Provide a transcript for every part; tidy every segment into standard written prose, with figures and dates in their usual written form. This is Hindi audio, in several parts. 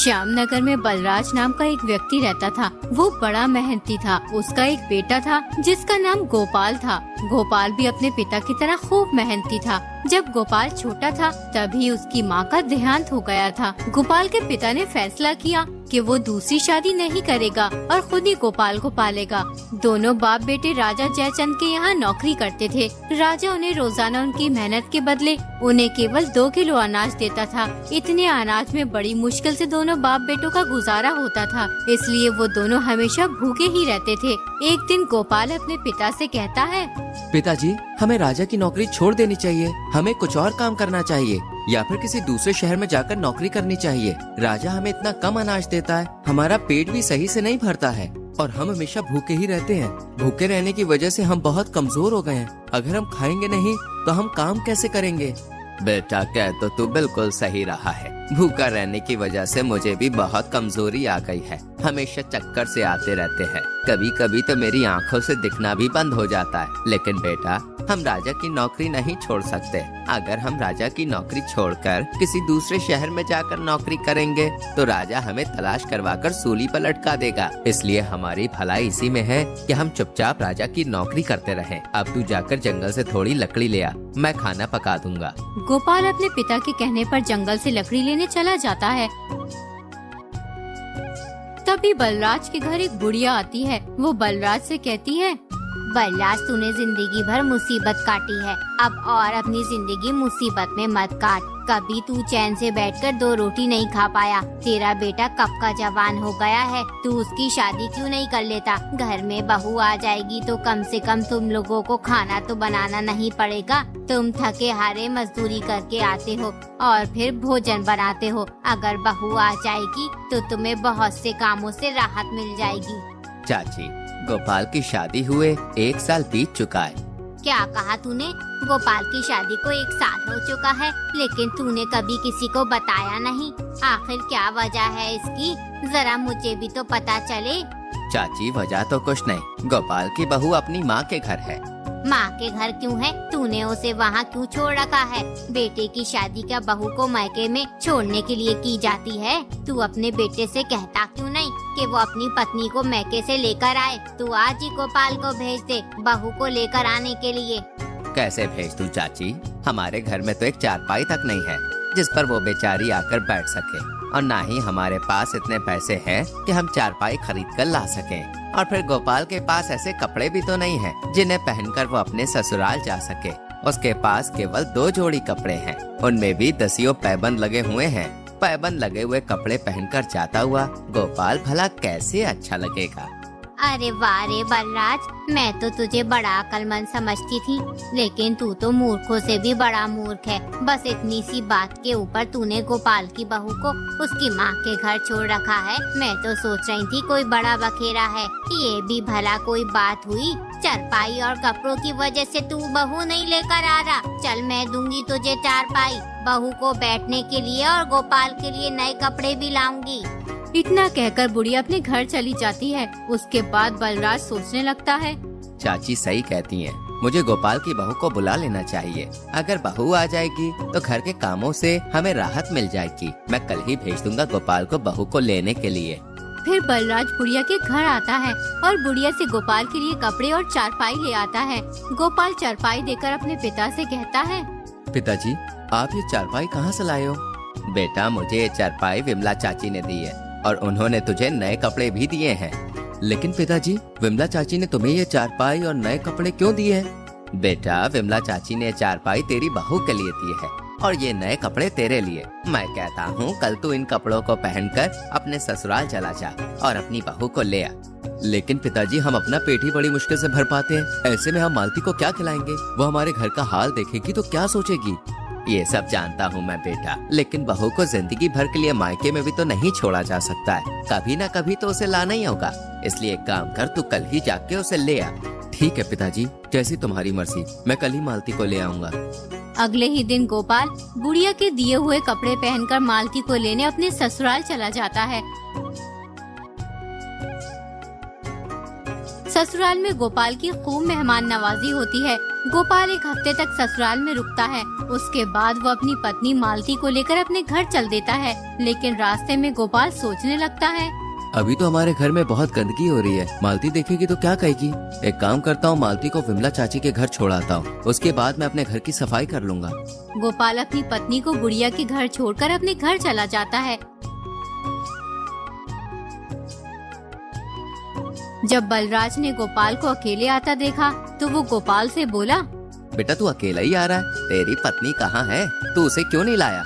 श्यामनगर में बलराज नाम का एक व्यक्ति रहता था। वो बड़ा मेहनती था। उसका एक बेटा था जिसका नाम गोपाल था। गोपाल भी अपने पिता की तरह खूब मेहनती था। जब गोपाल छोटा था तभी उसकी माँ का देहांत हो गया था। गोपाल के पिता ने फैसला किया कि वो दूसरी शादी नहीं करेगा और खुद ही गोपाल को पालेगा। दोनों बाप बेटे राजा जयचंद के यहाँ नौकरी करते थे। राजा उन्हें रोजाना उनकी मेहनत के बदले उन्हें केवल 2 किलो अनाज देता था। इतने अनाज में बड़ी मुश्किल से दोनों बाप बेटों का गुजारा होता था, इसलिए वो दोनों हमेशा भूखे ही रहते थे। एक दिन गोपाल अपने पिता से कहता है, पिताजी, हमें राजा की नौकरी छोड़ देनी चाहिए। हमें कुछ और काम करना चाहिए या फिर किसी दूसरे शहर में जाकर नौकरी करनी चाहिए। राजा हमें इतना कम अनाज देता है, हमारा पेट भी सही से नहीं भरता है और हम हमेशा भूखे ही रहते हैं। भूखे रहने की वजह से हम बहुत कमजोर हो गए हैं। अगर हम खाएंगे नहीं तो हम काम कैसे करेंगे? बेटा, कह तो तू बिल्कुल सही रहा है। भूखा रहने की वजह से मुझे भी बहुत कमजोरी आ गई है। हमेशा चक्कर से आते रहते हैं। कभी कभी तो मेरी आंखों से दिखना भी बंद हो जाता है। लेकिन बेटा, हम राजा की नौकरी नहीं छोड़ सकते। अगर हम राजा की नौकरी छोड़कर किसी दूसरे शहर में जाकर नौकरी करेंगे तो राजा हमें तलाश करवाकर सूली पर लटका देगा। इसलिए हमारी भलाई इसी में है कि हम चुपचाप राजा की नौकरी करते रहें। अब तू जाकर जंगल से थोड़ी लकड़ी ले आ, मैं खाना पका दूंगा। गोपाल अपने पिता के कहने पर जंगल से लकड़ी लेने चला जाता है। तभी बलराज के घर एक बुढ़िया आती है। वो बलराज से कहती है, बलराज, तूने जिंदगी भर मुसीबत काटी है, अब और अपनी जिंदगी मुसीबत में मत काट। कभी तू चैन से बैठकर 2 रोटी नहीं खा पाया। तेरा बेटा कब का जवान हो गया है, तू उसकी शादी क्यों नहीं कर लेता? घर में बहू आ जाएगी तो कम से कम तुम लोगों को खाना तो बनाना नहीं पड़ेगा। तुम थके हारे मजदूरी करके आते हो और फिर भोजन बनाते हो। अगर बहू आ जाएगी तो तुम्हें बहुत से कामों से राहत मिल जाएगी। चाची, गोपाल की शादी हुए 1 साल बीत चुका है। क्या कहा तूने? गोपाल की शादी को 1 साल हो चुका है, लेकिन तूने कभी किसी को बताया नहीं। आखिर क्या वजह है इसकी? जरा मुझे भी तो पता चले। चाची, वजह तो कुछ नहीं। गोपाल की बहू अपनी माँ के घर है। माँ के घर क्यों है? तूने उसे वहाँ क्यों छोड़ रखा है? बेटे की शादी क्या बहू को मायके में छोड़ने के लिए की जाती है? तू अपने बेटे से कहता क्यों नहीं कि वो अपनी पत्नी को मायके से लेकर आए? तू आज ही गोपाल को भेज दे बहू को लेकर आने के लिए। कैसे भेज दूं चाची? हमारे घर में तो एक चारपाई तक नहीं है जिस पर वो बेचारी आकर बैठ सके, और ना ही हमारे पास इतने पैसे हैं कि हम चारपाई खरीद कर ला सकें। और फिर गोपाल के पास ऐसे कपड़े भी तो नहीं हैं जिन्हें पहनकर वो अपने ससुराल जा सके। उसके पास केवल 2 जोड़ी कपड़े हैं, उनमें भी 10 पैबंद लगे हुए हैं। पैबंद लगे हुए कपड़े पहनकर जाता हुआ गोपाल भला कैसे अच्छा लगेगा? अरे वाह रे बलराज, मैं तो तुझे बड़ा अक्लमंद समझती थी, लेकिन तू तो मूर्खों से भी बड़ा मूर्ख है। बस इतनी सी बात के ऊपर तूने गोपाल की बहू को उसकी माँ के घर छोड़ रखा है। मैं तो सोच रही थी कोई बड़ा बखेरा है। ये भी भला कोई बात हुई? चारपाई और कपड़ों की वजह से तू बहू नहीं लेकर आ रहा। चल, मैं दूंगी तुझे चारपाई, बहू को बैठने के लिए, और गोपाल के लिए नए कपड़े भी लाऊंगी। इतना कहकर बुढ़िया अपने घर चली जाती है। उसके बाद बलराज सोचने लगता है, चाची सही कहती हैं, मुझे गोपाल की बहू को बुला लेना चाहिए। अगर बहू आ जाएगी तो घर के कामों से हमें राहत मिल जाएगी। मैं कल ही भेज दूंगा गोपाल को बहू को लेने के लिए। फिर बलराज बुढ़िया के घर आता है और बुढ़िया से गोपाल के लिए कपड़े और चारपाई ले आता है। गोपाल चारपाई देकर अपने पिता से कहता है, पिताजी, आप ये चारपाई कहाँ से लाए हो? बेटा, मुझे ये चारपाई विमला चाची ने दी है और उन्होंने तुझे नए कपड़े भी दिए हैं। लेकिन पिताजी, विमला चाची ने तुम्हें ये चारपाई और नए कपड़े क्यों दिए हैं? बेटा, विमला चाची ने चारपाई तेरी बहू के लिए दी है और ये नए कपड़े तेरे लिए। मैं कहता हूँ कल तू इन कपड़ों को पहनकर अपने ससुराल चला जा और अपनी बहू को ले आ। लेकिन पिताजी, हम अपना पेट ही बड़ी मुश्किल से भर पाते हैं। ऐसे में हम मालती को क्या खिलाएंगे? वो हमारे घर का हाल देखेगी तो क्या सोचेगी? ये सब जानता हूँ मैं बेटा, लेकिन बहू को जिंदगी भर के लिए मायके में भी तो नहीं छोड़ा जा सकता है। कभी ना कभी तो उसे लाना ही होगा। इसलिए एक काम कर, तू कल ही जाके उसे ले आ। ठीक है पिताजी, जैसी तुम्हारी मर्जी, मैं कल ही मालती को ले आऊंगा। अगले ही दिन गोपाल बुढ़िया के दिए हुए कपड़े पहनकर मालती को लेने अपने ससुराल चला जाता है। ससुराल में गोपाल की खूब मेहमान नवाजी होती है। गोपाल एक हफ्ते तक ससुराल में रुकता है। उसके बाद वो अपनी पत्नी मालती को लेकर अपने घर चल देता है। लेकिन रास्ते में गोपाल सोचने लगता है, अभी तो हमारे घर में बहुत गंदगी हो रही है, मालती देखेगी तो क्या कहेगी। एक काम करता हूँ, मालती को विमला चाची के घर छोड़ाता हूँ, उसके बाद मैं अपने घर की सफाई कर लूँगा। गोपाल अपनी पत्नी को बुढ़िया के घर छोड़कर अपने घर चला जाता है। जब बलराज ने गोपाल को अकेले आता देखा तो वो गोपाल से बोला, बेटा तू अकेला ही आ रहा है, तेरी पत्नी कहाँ है, तू उसे क्यों नहीं लाया?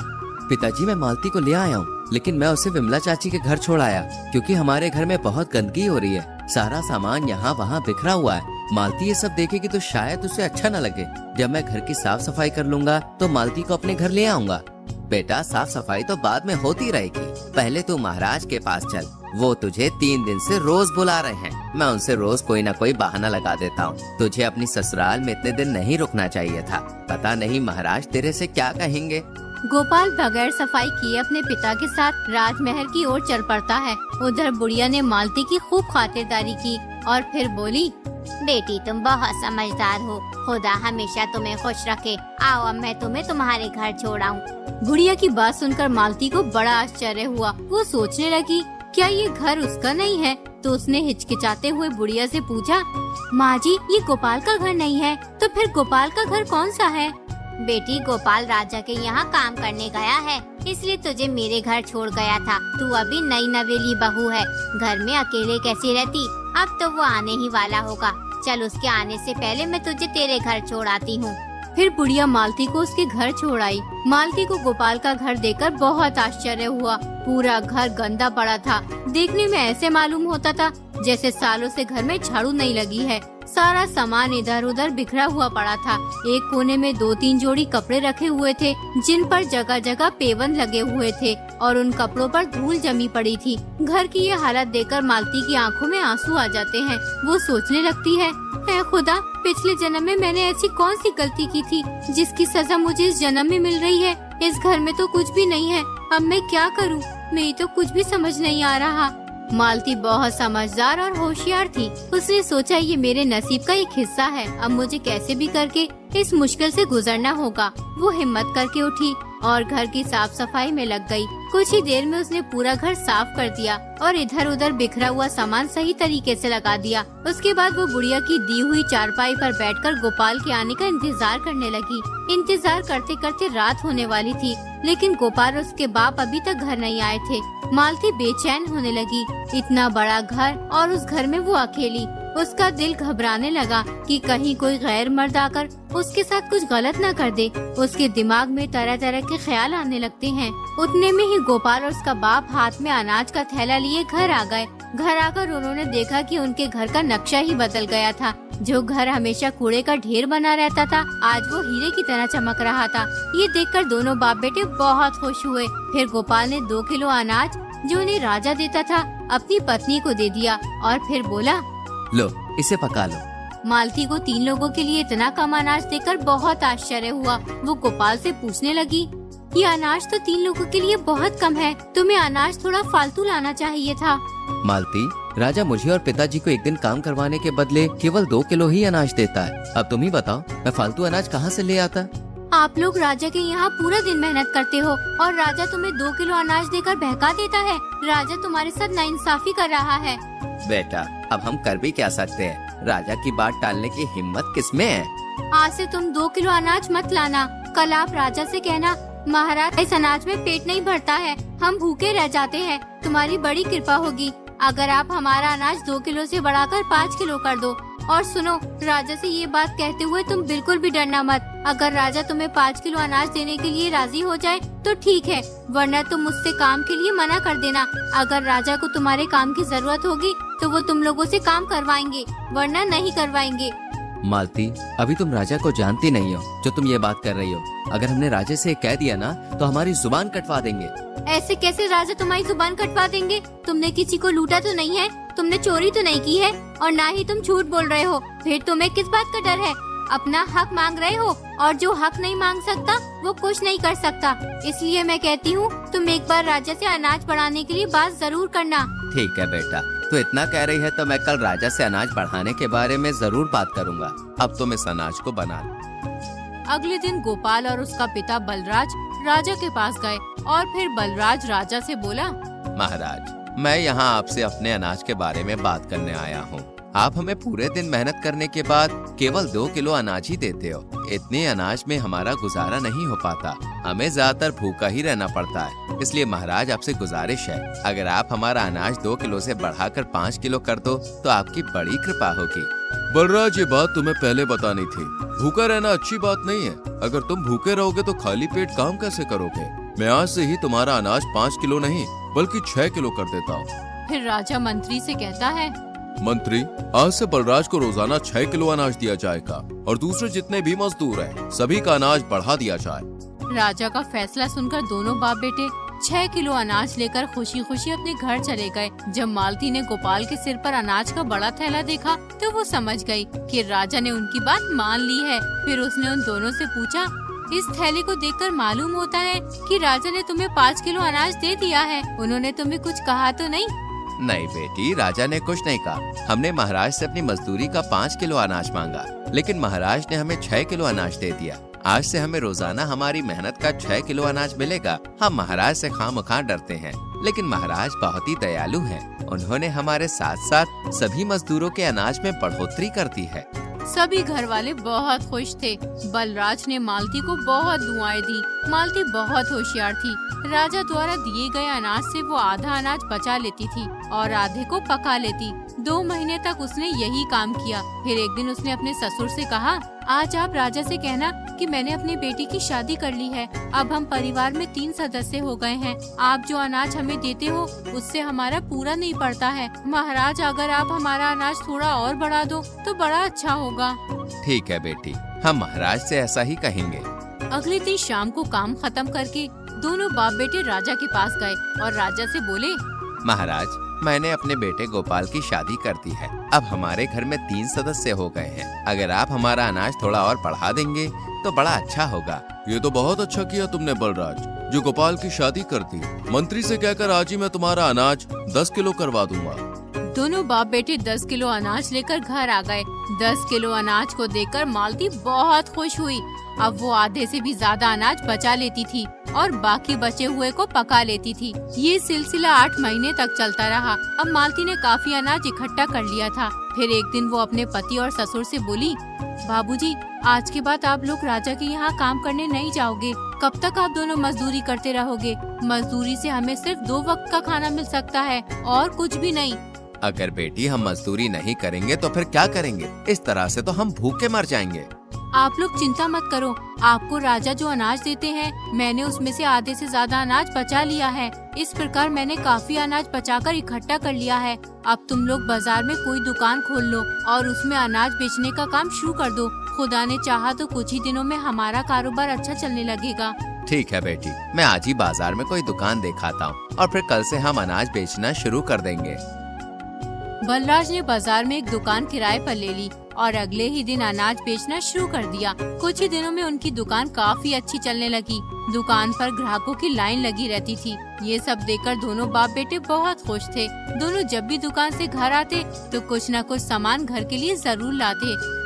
पिताजी मैं मालती को ले आया हूँ, लेकिन मैं उसे विमला चाची के घर छोड़ आया क्योंकि हमारे घर में बहुत गंदगी हो रही है। सारा सामान यहाँ वहाँ बिखरा हुआ है। मालती ये सब देखेगी तो शायद उसे अच्छा न लगे। जब मैं घर की साफ सफाई कर लूंगा तो मालती को अपने घर ले आऊंगा। बेटा साफ सफाई तो बाद में होती रहेगी, पहले तू महाराज के पास चल, वो तुझे 3 दिन से रोज बुला रहे हैं। मैं उनसे रोज कोई न कोई बहाना लगा देता हूँ। तुझे अपनी ससुराल में इतने दिन नहीं रुकना चाहिए था। पता नहीं महाराज तेरे से क्या कहेंगे। गोपाल बगैर सफाई किए अपने पिता के साथ राजमहल की ओर चल पड़ता है। उधर बुढ़िया ने मालती की खूब खातिरदारी की और फिर बोली, बेटी तुम बहुत समझदार हो, खुदा हमेशा तुम्हें खुश रखे। आओ अब मैं तुम्हें तुम्हारे घर छोड़ाऊं। बुढ़िया की बात सुनकर मालती को बड़ा आश्चर्य हुआ। वो सोचने लगी, क्या ये घर उसका नहीं है? तो उसने हिचकिचाते हुए बुढ़िया से पूछा, माँ जी ये गोपाल का घर नहीं है, तो फिर गोपाल का घर कौन सा है? बेटी गोपाल राजा के यहाँ काम करने गया है, इसलिए तुझे मेरे घर छोड़ गया था। तू अभी नई नवेली बहू है, घर में अकेले कैसी रहती? अब तो वो आने ही वाला होगा। चल उसके आने से पहले मैं तुझे तेरे घर छोड़ आती हूँ। फिर बुढ़िया मालती को उसके घर छोड़ आई। मालती को गोपाल का घर देखकर बहुत आश्चर्य हुआ। पूरा घर गंदा पड़ा था। देखने में ऐसे मालूम होता था जैसे सालों से घर में झाड़ू नहीं लगी है। सारा सामान इधर उधर बिखरा हुआ पड़ा था। एक कोने में 2-3 जोड़ी कपड़े रखे हुए थे, जिन पर जगह जगह पेवन लगे हुए थे और उन कपड़ों पर धूल जमी पड़ी थी। घर की ये हालत देखकर मालती की आंखों में आंसू आ जाते हैं। वो सोचने लगती है, ऐ खुदा, पिछले जन्म में मैंने ऐसी कौन सी गलती की थी जिसकी सजा मुझे इस जन्म में मिल रही है। इस घर में तो कुछ भी नहीं है, अब मैं क्या करूँ? मेरी तो कुछ भी समझ नहीं आ रहा। मालती बहुत समझदार और होशियार थी। उसने सोचा ये मेरे नसीब का एक हिस्सा है, अब मुझे कैसे भी करके इस मुश्किल से गुजरना होगा। वो हिम्मत करके उठी और घर की साफ सफाई में लग गई। कुछ ही देर में उसने पूरा घर साफ कर दिया और इधर उधर बिखरा हुआ सामान सही तरीके से लगा दिया। उसके बाद वो बुढ़िया की दी हुई चारपाई पर बैठकर गोपाल के आने का इंतजार करने लगी। इंतजार करते करते रात होने वाली थी, लेकिन गोपाल और उसके बाप अभी तक घर नहीं आए थे। मालती बेचैन होने लगी। इतना बड़ा घर और उस घर में वो अकेली। उसका दिल घबराने लगा कि कहीं कोई गैर मर्द आकर उसके साथ कुछ गलत न कर दे। उसके दिमाग में तरह तरह के ख्याल आने लगते हैं। उतने में ही गोपाल और उसका बाप हाथ में अनाज का थैला लिए घर आ गए। घर आकर उन्होंने देखा कि उनके घर का नक्शा ही बदल गया था। जो घर हमेशा कूड़े का ढेर बना रहता था, आज वो हीरे की तरह चमक रहा था। ये देखकर दोनों बाप बेटे बहुत खुश हुए। फिर गोपाल ने 2 किलो अनाज जो उन्हें राजा देता था अपनी पत्नी को दे दिया और फिर बोला, लो इसे पका लो। मालती को 3 लोगों के लिए इतना कम अनाज देखकर बहुत आश्चर्य हुआ। वो गोपाल से पूछने लगी, ये अनाज तो 3 लोगों के लिए बहुत कम है, तुम्हें अनाज थोड़ा फालतू लाना चाहिए था। मालती, राजा मुझे और पिताजी को एक दिन काम करवाने के बदले केवल 2 किलो ही अनाज देता है। अब तुम ही बताओ मैं फालतू अनाज कहाँ से ले आता? आप लोग राजा के यहाँ पूरा दिन मेहनत करते हो और राजा तुम्हें 2 किलो अनाज देकर बहका देता है। राजा तुम्हारे साथ नाइंसाफी कर रहा है। बेटा अब हम कर भी क्या सकते हैं, राजा की बात टालने की हिम्मत किसमें है। आज से तुम 2 किलो अनाज मत लाना। कल आप राजा से कहना, महाराज इस अनाज में पेट नहीं भरता है, हम भूखे रह जाते हैं, तुम्हारी बड़ी कृपा होगी अगर आप हमारा अनाज 2 किलो से बढ़ाकर 5 किलो कर दो। और सुनो, राजा से ये बात कहते हुए तुम बिल्कुल भी डरना मत। अगर राजा तुम्हें 5 किलो अनाज देने के लिए राजी हो जाए तो ठीक है, वरना तुम मुझसे काम के लिए मना कर देना। अगर राजा को तुम्हारे काम की जरूरत होगी तो वो तुम लोगों से काम करवाएंगे, वरना नहीं करवाएंगे। मालती, अभी तुम राजा को जानती नहीं हो जो तुम ये बात कर रही हो। अगर हमने राजा से कह दिया ना तो हमारी जुबान कटवा देंगे। ऐसे कैसे राजा तुम्हारी जुबान कटवा देंगे? तुमने किसी को लूटा तो नहीं है, तुमने चोरी तो नहीं की है और ना ही तुम झूठ बोल रहे हो। फिर तुम्हें किस बात का डर है? अपना हक मांग रहे हो और जो हक नहीं मांग सकता वो कुछ नहीं कर सकता। इसलिए मैं कहती हूँ तुम एक बार राजा से अनाज बढ़ाने के लिए बात जरूर करना। ठीक है बेटा, तो इतना कह रही है तो मैं कल राजा से अनाज बढ़ाने के बारे में जरूर बात करूंगा। अब तुम इस अनाज को बना लो। अगले दिन गोपाल और उसका पिता बलराज राजा के पास गए और फिर बलराज राजा से बोला, महाराज, मैं यहाँ आपसे अपने अनाज के बारे में बात करने आया हूँ। आप हमें पूरे दिन मेहनत करने के बाद केवल 2 किलो अनाज ही देते हो। इतने अनाज में हमारा गुजारा नहीं हो पाता। हमें ज्यादातर भूखा ही रहना पड़ता है। इसलिए महाराज, आपसे गुजारिश है, अगर आप हमारा अनाज 2 किलो से बढ़ाकर 5 किलो कर दो तो आपकी बड़ी कृपा होगी। बलराज, ये बात तुम्हें पहले बतानी थी। भूखा रहना अच्छी बात नहीं है। अगर तुम भूखे रहोगे तो खाली पेट काम कैसे करोगे? मैं आज से ही तुम्हारा अनाज 5 किलो नहीं बल्कि 6 किलो कर देता हूँ। फिर राजा मंत्री से कहता है, मंत्री, आज से बलराज को रोजाना 6 किलो अनाज दिया जाएगा और दूसरे जितने भी मजदूर हैं, सभी का अनाज बढ़ा दिया जाए। राजा का फैसला सुनकर दोनों बाप बेटे 6 किलो अनाज लेकर खुशी खुशी अपने घर चले गए। जब मालती ने गोपाल के सिर पर अनाज का बड़ा थैला देखा तो वो समझ गई कि राजा ने उनकी बात मान ली है। फिर उसने उन दोनों से पूछा, इस थैले को देखकर मालूम होता है कि राजा ने तुम्हें 5 किलो अनाज दे दिया है। उन्होंने तुम्हें कुछ कहा तो नहीं? नहीं बेटी, राजा ने कुछ नहीं कहा। हमने महाराज से अपनी मजदूरी का 5 किलो अनाज मांगा, लेकिन महाराज ने हमें 6 किलो अनाज दे दिया। आज से हमें रोजाना हमारी मेहनत का 6 किलो अनाज मिलेगा। हम महाराज से खामखा डरते हैं, लेकिन महाराज बहुत ही दयालु हैं। उन्होंने हमारे साथ साथ सभी मजदूरों के अनाज में बढ़ोतरी कर दी है। सभी घर वाले बहुत खुश थे। बलराज ने मालती को बहुत दुआएं दी। मालती बहुत होशियार थी। राजा द्वारा दिए गए अनाज से वो आधा अनाज बचा लेती थी और आधे को पका लेती। 2 महीने तक उसने यही काम किया। फिर एक दिन उसने अपने ससुर से कहा, आज आप राजा से कहना कि मैंने अपनी बेटी की शादी कर ली है। अब हम परिवार में 3 सदस्य हो गए हैं। आप जो अनाज हमें देते हो उससे हमारा पूरा नहीं पड़ता है। महाराज, अगर आप हमारा अनाज थोड़ा और बढ़ा दो तो बड़ा अच्छा होगा। ठीक है बेटी, हम महाराज से ऐसा ही कहेंगे। अगले दिन शाम को काम खत्म करके दोनों बाप बेटे राजा के पास गए और राजा से बोले, महाराज, मैंने अपने बेटे गोपाल की शादी कर दी है। अब हमारे घर में 3 सदस्य हो गए हैं। अगर आप हमारा अनाज थोड़ा और बढ़ा देंगे तो बड़ा अच्छा होगा। ये तो बहुत अच्छा किया तुमने बलराज, जो गोपाल की शादी कर दी। मंत्री से कहकर आज ही मैं तुम्हारा अनाज 10 किलो करवा दूंगा। दोनों बाप बेटे 10 किलो अनाज लेकर घर आ गए। 10 किलो अनाज को देखकर मालती बहुत खुश हुई। अब वो आधे से भी ज्यादा अनाज बचा लेती थी और बाकी बचे हुए को पका लेती थी। ये सिलसिला 8 महीने तक चलता रहा। अब मालती ने काफी अनाज इकट्ठा कर लिया था। फिर एक दिन वो अपने पति और ससुर से बोली, बाबूजी, आज के बाद आप लोग राजा के यहाँ काम करने नहीं जाओगे। कब तक आप दोनों मजदूरी करते रहोगे? मजदूरी से हमें सिर्फ 2 वक्त का खाना मिल सकता है और कुछ भी नहीं। अगर बेटी हम मजदूरी नहीं करेंगे तो फिर क्या करेंगे? इस तरह से तो हम भूखे मर जाएंगे। आप लोग चिंता मत करो। आपको राजा जो अनाज देते हैं, मैंने उसमें से आधे से ज्यादा अनाज बचा लिया है। इस प्रकार मैंने काफी अनाज बचाकर इकट्ठा कर लिया है। अब तुम लोग बाजार में कोई दुकान खोल लो और उसमें अनाज बेचने का काम शुरू कर दो। खुदा ने चाहा तो कुछ ही दिनों में हमारा कारोबार अच्छा चलने लगेगा। ठीक है बेटी, मैं आज ही बाजार में कोई दुकान दिखाता हूँ और फिर कल से हम अनाज बेचना शुरू कर देंगे। बलराज ने बाजार में एक दुकान किराए पर ले ली और अगले ही दिन अनाज बेचना शुरू कर दिया। कुछ ही दिनों में उनकी दुकान काफी अच्छी चलने लगी। दुकान पर ग्राहकों की लाइन लगी रहती थी। ये सब देखकर दोनों बाप बेटे बहुत खुश थे। दोनों जब भी दुकान से घर आते तो कुछ न कुछ सामान घर के लिए जरूर लाते।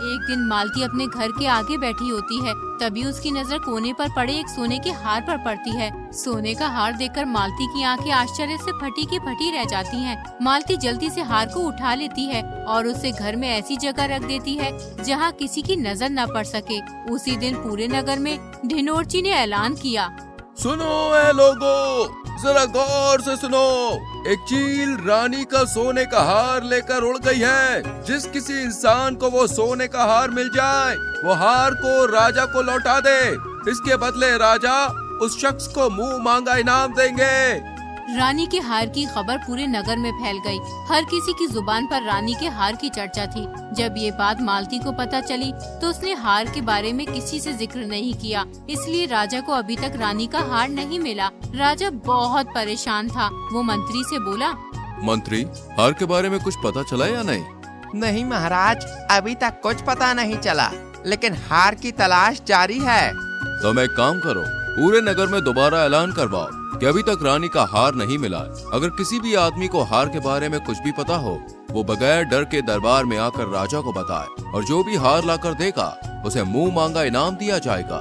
एक दिन मालती अपने घर के आगे बैठी होती है। तभी उसकी नजर कोने पर पड़े एक सोने के हार पर पड़ती है। सोने का हार देखकर मालती की आंखें आश्चर्य से फटी की फटी रह जाती हैं। मालती जल्दी से हार को उठा लेती है और उसे घर में ऐसी जगह रख देती है जहां किसी की नजर न पड़ सके। उसी दिन पूरे नगर में ढिंडोरची ने ऐलान किया, सुनो ए लोगो, जरा गौर से सुनो। एक चील रानी का सोने का हार लेकर उड़ गई है। जिस किसी इंसान को वो सोने का हार मिल जाए, वो हार को राजा को लौटा दे। इसके बदले राजा उस शख्स को मुंह मांगा इनाम देंगे। रानी के हार की खबर पूरे नगर में फैल गई। हर किसी की जुबान पर रानी के हार की चर्चा थी। जब ये बात मालती को पता चली तो उसने हार के बारे में किसी से जिक्र नहीं किया। इसलिए राजा को अभी तक रानी का हार नहीं मिला। राजा बहुत परेशान था। वो मंत्री से बोला, मंत्री, हार के बारे में कुछ पता चला या नहीं? नहीं महाराज, अभी तक कुछ पता नहीं चला, लेकिन हार की तलाश जारी है। तो मैं एक काम करो, पूरे नगर में दोबारा ऐलान करवाओ कि अभी तक रानी का हार नहीं मिला है। अगर किसी भी आदमी को हार के बारे में कुछ भी पता हो, वो बगैर डर के दरबार में आकर राजा को बताए, और जो भी हार लाकर देगा उसे मुंह मांगा इनाम दिया जाएगा।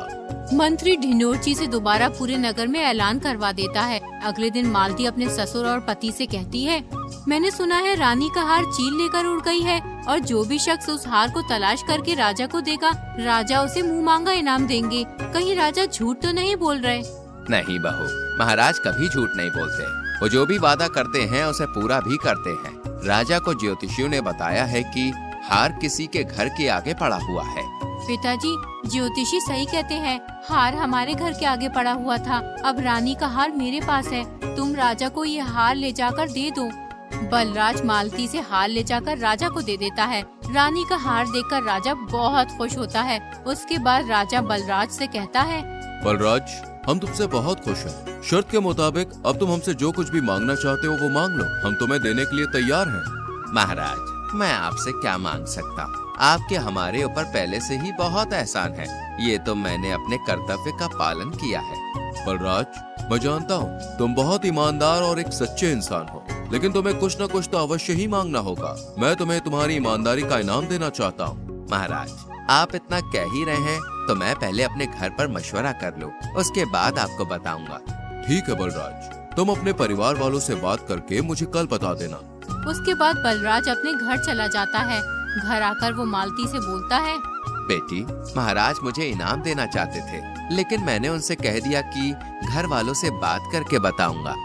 मंत्री ढिंडोरची से दोबारा पूरे नगर में ऐलान करवा देता है। अगले दिन मालती अपने ससुर और पति से कहती है, मैंने सुना है रानी का हार चील लेकर उड़ गई है, और जो भी शख्स उस हार को तलाश करके राजा को देगा, राजा उसे मुंह मांगा इनाम देंगे। कहीं राजा झूठ तो नहीं बोल रहे? नहीं बहू, महाराज कभी झूठ नहीं बोलते। वो जो भी वादा करते हैं उसे पूरा भी करते हैं। राजा को ज्योतिषियों ने बताया है कि हार किसी के घर के आगे पड़ा हुआ है। पिताजी, ज्योतिषी सही कहते हैं, हार हमारे घर के आगे पड़ा हुआ था। अब रानी का हार मेरे पास है, तुम राजा को ये हार ले जाकर दे दो। बलराज मालती से हार ले जाकर राजा को दे देता है। रानी का हार देखकर राजा बहुत खुश होता है। उसके बाद राजा बलराज से कहता है, बलराज, हम तुमसे बहुत खुश हैं। शर्त के मुताबिक अब तुम हमसे जो कुछ भी मांगना चाहते हो वो मांग लो, हम तुम्हें देने के लिए तैयार हैं। महाराज, मैं आपसे क्या मांग सकता हूँ? आपके हमारे ऊपर पहले से ही बहुत एहसान है। ये तो मैंने अपने कर्तव्य का पालन किया है। बलराज, मैं जानता हूँ तुम बहुत ईमानदार और एक सच्चे इंसान हो, लेकिन तुम्हें कुछ न कुछ तो अवश्य ही मांगना होगा। मैं तुम्हें तुम्हारी ईमानदारी का इनाम देना चाहता हूँ। महाराज, आप इतना कह ही रहे हैं तो मैं पहले अपने घर पर मशवरा कर लूं, उसके बाद आपको बताऊंगा। ठीक है बलराज, तुम अपने परिवार वालों से बात करके मुझे कल बता देना। उसके बाद बलराज अपने घर चला जाता है। घर आकर वो मालती से बोलता है, बेटी, महाराज मुझे इनाम देना चाहते थे, लेकिन मैंने उनसे कह दिया कि घर वालों से बात करके बताऊंगा।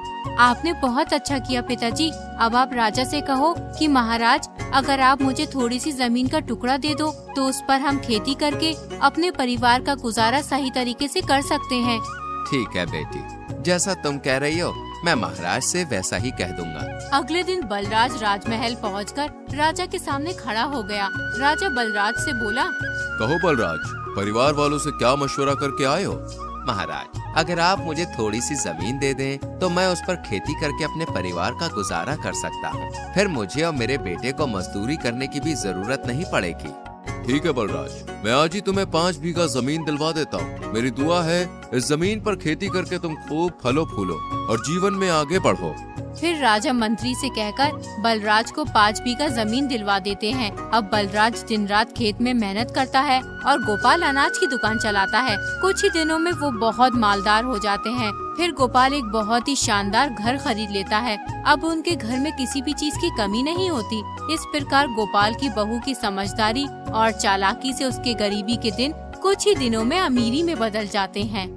आपने बहुत अच्छा किया पिताजी। अब आप राजा से कहो कि महाराज, अगर आप मुझे थोड़ी सी जमीन का टुकड़ा दे दो तो उस पर हम खेती करके अपने परिवार का गुजारा सही तरीके से कर सकते हैं। ठीक है बेटी, जैसा तुम कह रही हो मैं महाराज से वैसा ही कह दूंगा। अगले दिन बलराज राजमहल पहुंचकर राजा के सामने खड़ा हो गया। राजा बलराज से बोला, कहो बलराज, परिवार वालों से क्या मशवरा करके आए हो? महाराज, अगर आप मुझे थोड़ी सी जमीन दे दें तो मैं उस पर खेती करके अपने परिवार का गुजारा कर सकता हूँ। फिर मुझे और मेरे बेटे को मजदूरी करने की भी जरूरत नहीं पड़ेगी। ठीक है बलराज, मैं आज ही तुम्हें 5 बीघा जमीन दिलवा देता हूँ। मेरी दुआ है इस जमीन पर खेती करके तुम खूब फलो फूलो और जीवन में आगे बढ़ो। फिर राजा मंत्री से कहकर बलराज को 5 बीघा जमीन दिलवा देते हैं। अब बलराज दिन रात खेत में मेहनत करता है और गोपाल अनाज की दुकान चलाता है। कुछ ही दिनों में वो बहुत मालदार हो जाते हैं। फिर गोपाल एक बहुत ही शानदार घर खरीद लेता है। अब उनके घर में किसी भी चीज की कमी नहीं होती। इस प्रकार गोपाल की बहू की समझदारी और चालाकी से उसके गरीबी के दिन कुछ ही दिनों में अमीरी में बदल जाते हैं।